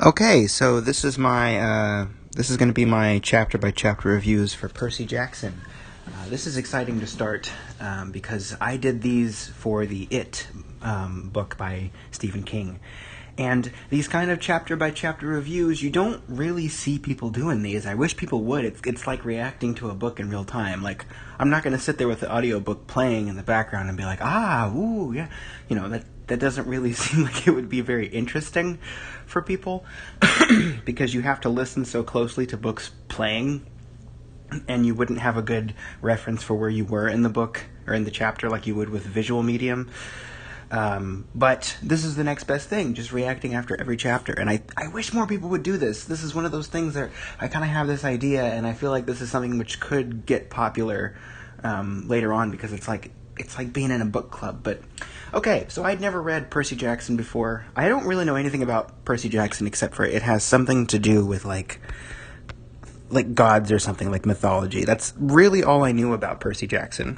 Okay, so this is going to be my chapter by chapter reviews for Percy Jackson. This is exciting to start because I did these for the It book by Stephen King. And these kind of chapter by chapter reviews, you don't really see people doing these. I wish people would. It's like reacting to a book in real time. Like, I'm not going to sit there with the audiobook playing in the background and be like, ooh, yeah. That doesn't really seem like it would be very interesting for people because you have to listen so closely to books playing, and you wouldn't have a good reference for where you were in the book or in the chapter like you would with visual medium. But this is the next best thing, just reacting after every chapter. And I wish more people would do this. This is one of those things that I kind of have this idea, and I feel like this is something which could get popular later on because it's like being in a book club. But okay, so I'd never read Percy Jackson before. I don't really know anything about Percy Jackson except for it has something to do with like gods or something, like mythology. That's really all I knew about Percy Jackson.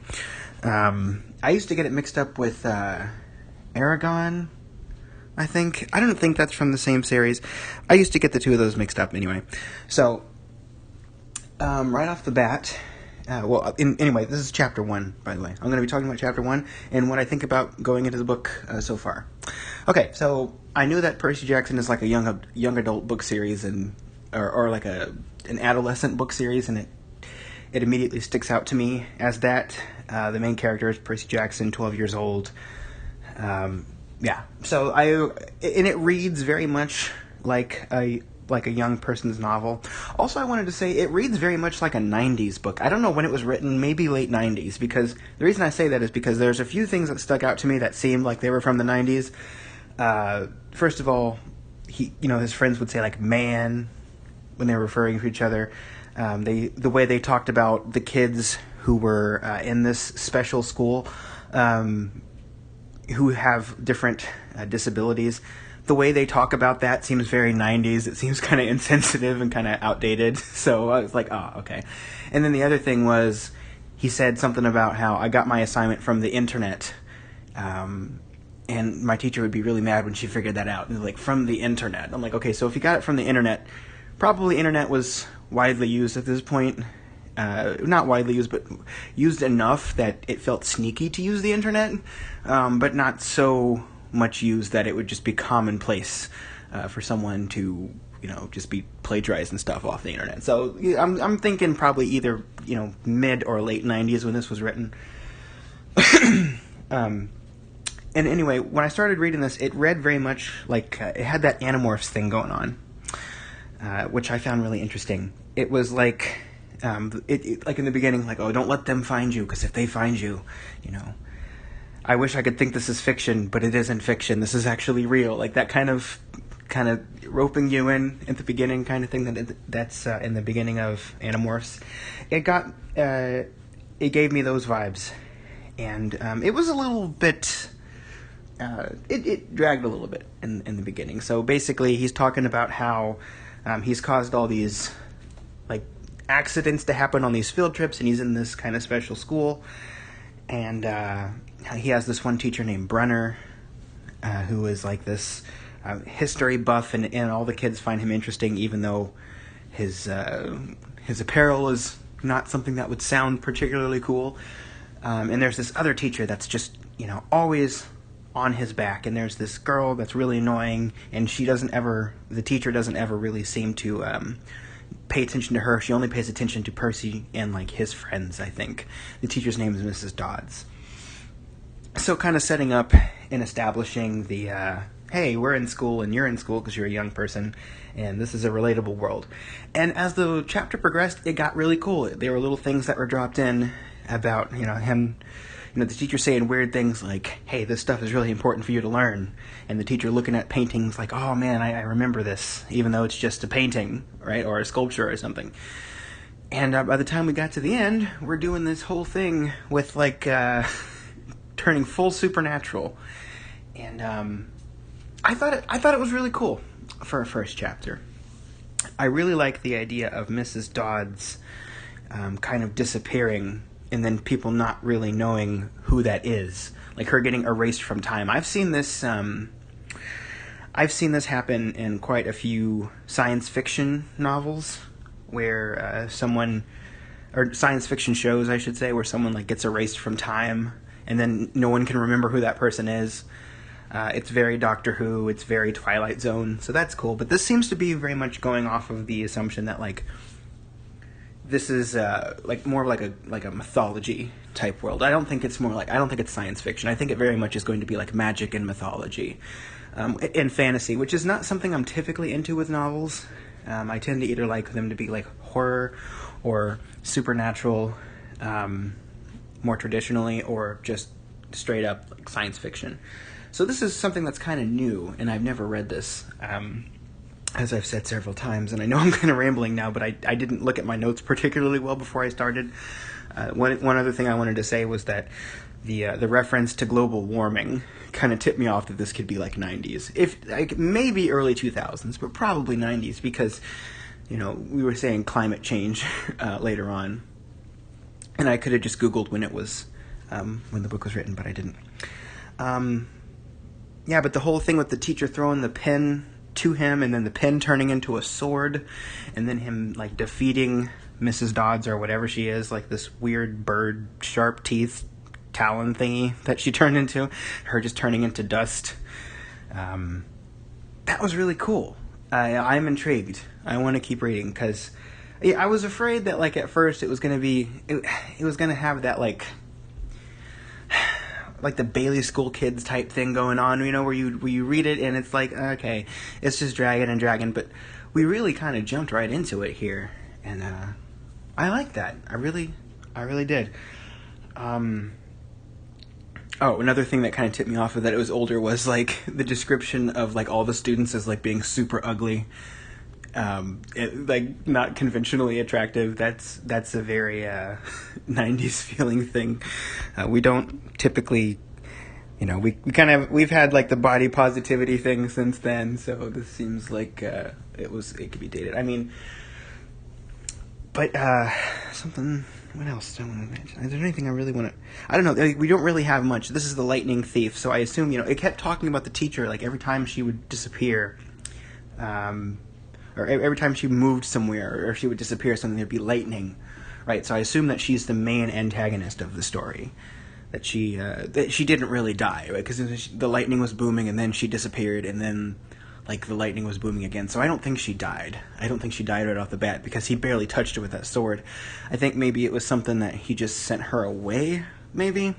I used to get it mixed up with Aragon, I think. I don't think that's from the same series. I used to get the two of those mixed up anyway. So, right off the bat, anyway, this is chapter 1, by the way. I'm going to be talking about chapter 1 and what I think about going into the book so far. Okay, so I knew that Percy Jackson is like a young adult book series or like an adolescent book series, and it immediately sticks out to me as that. The main character is Percy Jackson, 12 years old. So it reads very much like a young person's novel. Also, I wanted to say it reads very much like a 90s book. I don't know when it was written, maybe late 90s, because the reason I say that is because there's a few things that stuck out to me that seemed like they were from the 90s. First of all, his friends would say like man when they were referring to each other. The way they talked about the kids who were in this special school, who have different disabilities. The way they talk about that seems very 90s. It seems kind of insensitive and kind of outdated. So I was like, okay. And then the other thing was, he said something about how I got my assignment from the internet. And my teacher would be really mad when she figured that out. And like, from the internet. I'm like, okay, so if you got it from the internet, probably internet was widely used at this point. Not widely used, but used enough that it felt sneaky to use the internet, but not so much used that it would just be commonplace for someone to, just be plagiarizing stuff off the internet. So I'm thinking probably either, mid or late 90s when this was written. And anyway, when I started reading this, it read very much like it had that Animorphs thing going on, which I found really interesting. It was like... like in the beginning, like, don't let them find you, because if they find you, I wish I could think this is fiction, but it isn't fiction. This is actually real. Like that kind of roping you in at the beginning kind of thing that's in the beginning of Animorphs. It gave me those vibes, and it was a little bit. It dragged a little bit in the beginning. So basically, he's talking about how he's caused all these accidents to happen on these field trips, and he's in this kind of special school, and he has this one teacher named Brenner, who is like this history buff, and all the kids find him interesting, even though his apparel is not something that would sound particularly cool. And there's this other teacher that's just always on his back, and there's this girl that's really annoying, and the teacher doesn't ever really seem to pay attention to her. She only pays attention to Percy and like his friends, I think. The teacher's name is Mrs. Dodds. So kind of setting up and establishing the hey, we're in school and you're in school because you're a young person, and this is a relatable world. And as the chapter progressed, it got really cool. There were little things that were dropped in about him, the teacher saying weird things like, hey, this stuff is really important for you to learn. And the teacher looking at paintings like, oh man, I remember this, even though it's just a painting, right? Or a sculpture or something. And by the time we got to the end, we're doing this whole thing with turning full supernatural. And I thought it was really cool for a first chapter. I really like the idea of Mrs. Dodds kind of disappearing, and then people not really knowing who that is. Like her getting erased from time. I've seen this I've seen this happen in quite a few science fiction novels where or science fiction shows, I should say, where someone like gets erased from time and then no one can remember who that person is. It's very Doctor Who, it's very Twilight Zone, so that's cool. But this seems to be very much going off of the assumption that like this is like more like a mythology type world. I don't think it's science fiction. I think it very much is going to be like magic and mythology. And fantasy, which is not something I'm typically into with novels. I tend to either like them to be like horror or supernatural, more traditionally, or just straight up like science fiction. So this is something that's kind of new, and I've never read this, as I've said several times, and I know I'm kind of rambling now, but I didn't look at my notes particularly well before I started. One other thing I wanted to say was that the reference to global warming kind of tipped me off that this could be like 90s. If like maybe early 2000s, but probably 90s because, we were saying climate change later on. And I could have just Googled when it was, when the book was written, but I didn't. Yeah, but the whole thing with the teacher throwing the pen to him and then the pen turning into a sword and then him like defeating Mrs. Dodds or whatever she is, like this weird bird, sharp teeth, talon thingy that she turned into, her just turning into dust. That was really cool. I'm intrigued. I want to keep reading because I was afraid that like at first it was going to be it was going to have that like the Bailey School Kids type thing going on, where you read it and it's like, okay, it's just dragon and dragon, but we really kind of jumped right into it here, and I like that. I really did. Oh, another thing that kind of tipped me off of that it was older was like the description of like all the students as like being super ugly, like not conventionally attractive. That's a very 90s feeling thing. We don't typically, we've had like the body positivity thing since then, so this seems like it could be dated. I mean, but something. What else do I want to mention? Is there anything I really want to... I don't know. We don't really have much. This is the lightning thief, so I assume, it kept talking about the teacher, like, every time she would disappear, or every time she moved somewhere, or she would disappear, something, there'd be lightning, right? So I assume that she's the main antagonist of the story, that she didn't really die, right? Because the lightning was booming, and then she disappeared, and then... like the lightning was booming again. So I don't think she died. I don't think she died right off the bat because he barely touched her with that sword. I think maybe it was something that he just sent her away, maybe.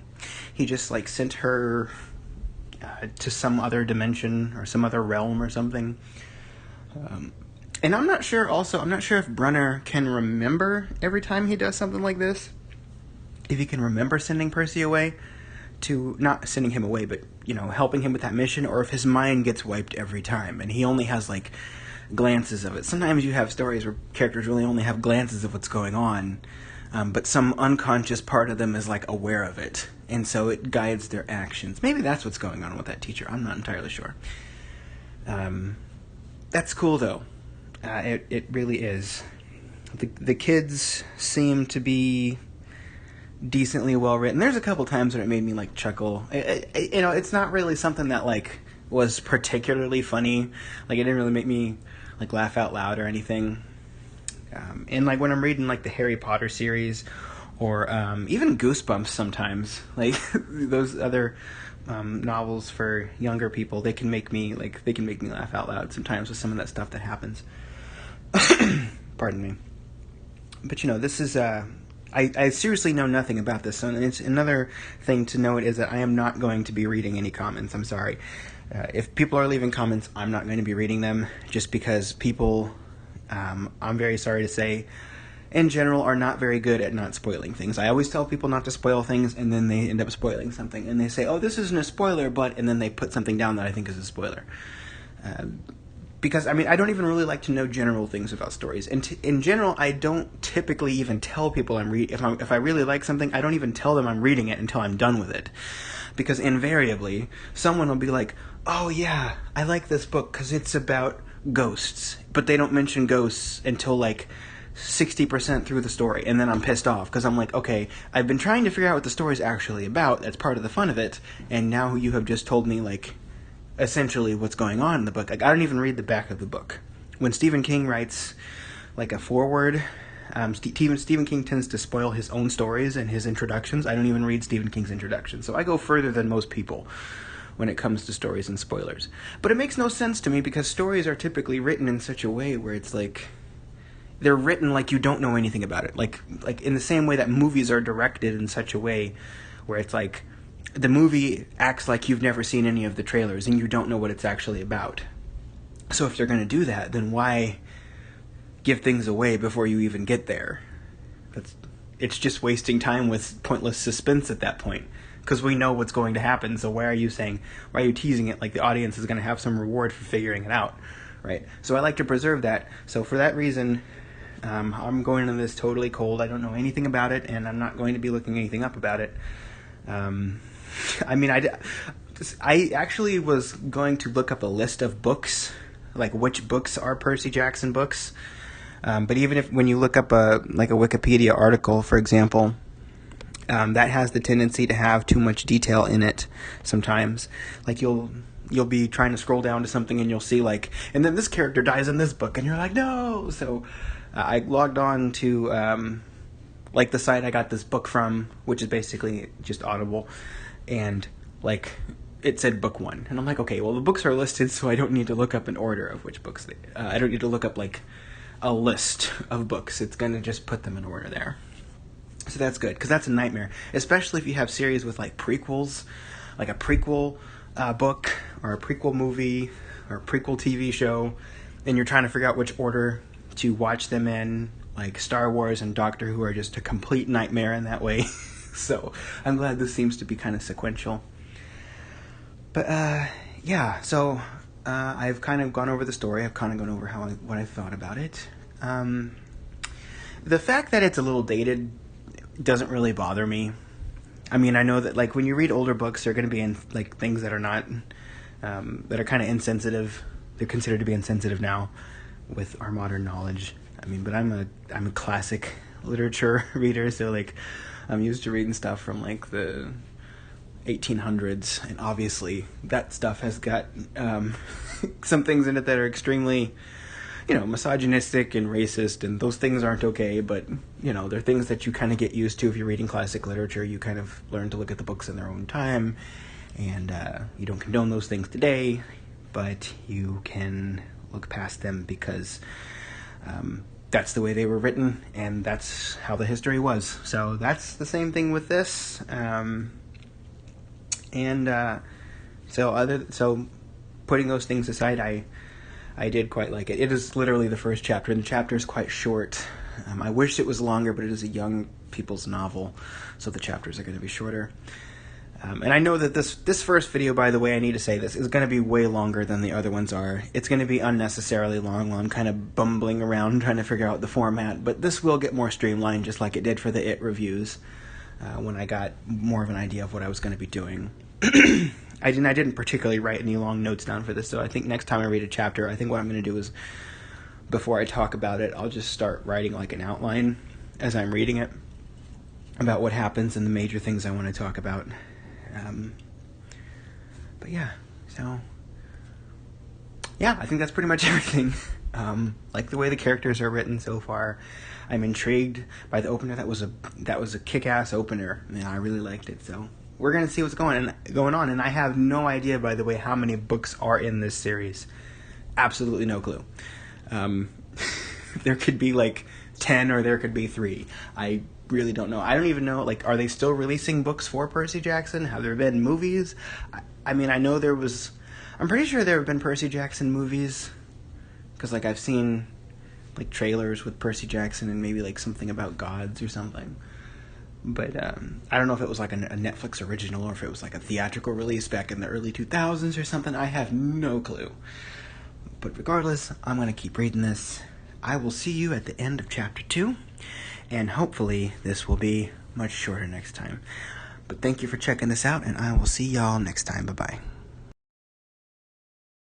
He just like sent her to some other dimension or some other realm or something. And I'm not sure if Brunner can remember every time he does something like this. If he can remember sending Percy away. To not sending him away, but helping him with that mission, or if his mind gets wiped every time and he only has like glances of it. Sometimes you have stories where characters really only have glances of what's going on, but some unconscious part of them is like aware of it, and so it guides their actions. Maybe that's what's going on with that teacher. I'm not entirely sure. That's cool though. It really is. The kids seem to be decently well written. There's a couple times where it made me like chuckle. It's not really something that like was particularly funny. Like it didn't really make me like laugh out loud or anything. And like when I'm reading like the Harry Potter series or even Goosebumps sometimes, like those other novels for younger people, they can make me laugh out loud sometimes with some of that stuff that happens. Pardon me. But this is I seriously know nothing about this, so it's another thing to note is that I am not going to be reading any comments. I'm sorry. If people are leaving comments, I'm not going to be reading them, just because people, I'm very sorry to say, in general, are not very good at not spoiling things. I always tell people not to spoil things, and then they end up spoiling something, and they say, oh, this isn't a spoiler, and then they put something down that I think is a spoiler. Because, I don't even really like to know general things about stories. And in general, I don't typically even tell people if I really like something, I don't even tell them I'm reading it until I'm done with it. Because invariably, someone will be like, oh yeah, I like this book because it's about ghosts. But they don't mention ghosts until like 60% through the story. And then I'm pissed off because I'm like, okay, I've been trying to figure out what the story's actually about. That's part of the fun of it. And now you have just told me like essentially what's going on in the book. Like, I don't even read the back of the book. When Stephen King writes like a foreword, Stephen King tends to spoil his own stories and his introductions. I don't even read Stephen King's introduction, so I go further than most people when it comes to stories and spoilers. But it makes no sense to me, because stories are typically written in such a way where it's like they're written like you don't know anything about it. Like in the same way that movies are directed in such a way where it's like the movie acts like you've never seen any of the trailers and you don't know what it's actually about. So if they're going to do that, then why give things away before you even get there? It's just wasting time with pointless suspense at that point, because we know what's going to happen. So why are you teasing it like the audience is going to have some reward for figuring it out, right? So I like to preserve that. So for that reason, I'm going into this totally cold. I don't know anything about it, and I'm not going to be looking anything up about it. I actually was going to look up a list of books, like which books are Percy Jackson books. But even when you look up a Wikipedia article, for example, that has the tendency to have too much detail in it sometimes. Like you'll be trying to scroll down to something and you'll see like, and then this character dies in this book, and you're like, no! So I logged on to like the site I got this book from, which is basically just Audible, and like it said book 1, and I'm like, okay, well the books are listed, so I don't need to look up an order of which books I don't need to look up like a list of books. It's going to just put them in order there. So that's good, because that's a nightmare, especially if you have series with like prequels, like a prequel book or a prequel movie or a prequel TV show, and you're trying to figure out which order to watch them in. Like Star Wars and Doctor Who are just a complete nightmare in that way. So I'm glad this seems to be kind of sequential. But yeah, so I've kind of gone over the story. I've kind of gone over what I thought about it. The fact that it's a little dated doesn't really bother me. I mean, I know that like when you read older books, they're going to be in like things that are not that are kind of insensitive. They're considered to be insensitive now with our modern knowledge. I mean, but I'm a classic literature reader, so like I'm used to reading stuff from like the 1800s, and obviously that stuff has got some things in it that are extremely, misogynistic and racist, and those things aren't okay, but they're things that you kind of get used to if you're reading classic literature. You kind of learn to look at the books in their own time, and you don't condone those things today, but you can look past them because that's the way they were written, and that's how the history was. So that's the same thing with this. So putting those things aside, I did quite like it. It is literally the first chapter, and the chapter is quite short. I wish it was longer, but it is a young people's novel, so the chapters are going to be shorter. And I know that this first video, by the way, I need to say this, is going to be way longer than the other ones are. It's going to be unnecessarily long while I'm kind of bumbling around trying to figure out the format, but this will get more streamlined, just like it did for the It reviews, when I got more of an idea of what I was going to be doing. I didn't particularly write any long notes down for this, so I think next time I read a chapter, I think what I'm going to do is, before I talk about it, I'll just start writing like an outline as I'm reading it about what happens and the major things I want to talk about. But yeah, so yeah, I think that's pretty much everything. Like the way the characters are written so far. I'm intrigued by the opener. That was a kick-ass opener. Yeah, I really liked it. So we're gonna see what's going on, and I have no idea, by the way, how many books are in this series. Absolutely no clue. There could be like 10, or there could be 3. I really don't know. I don't even know, like, are they still releasing books for Percy Jackson? Have there been movies? I mean, I know I'm pretty sure there have been Percy Jackson movies, because like I've seen like trailers with Percy Jackson and maybe like something about gods or something. But I don't know if it was like a Netflix original or if it was like a theatrical release back in the early 2000s or something. I have no clue. But regardless, I'm going to keep reading this. I will see you at the end of chapter 2, and hopefully this will be much shorter next time. But thank you for checking this out, and I will see y'all next time. Bye-bye.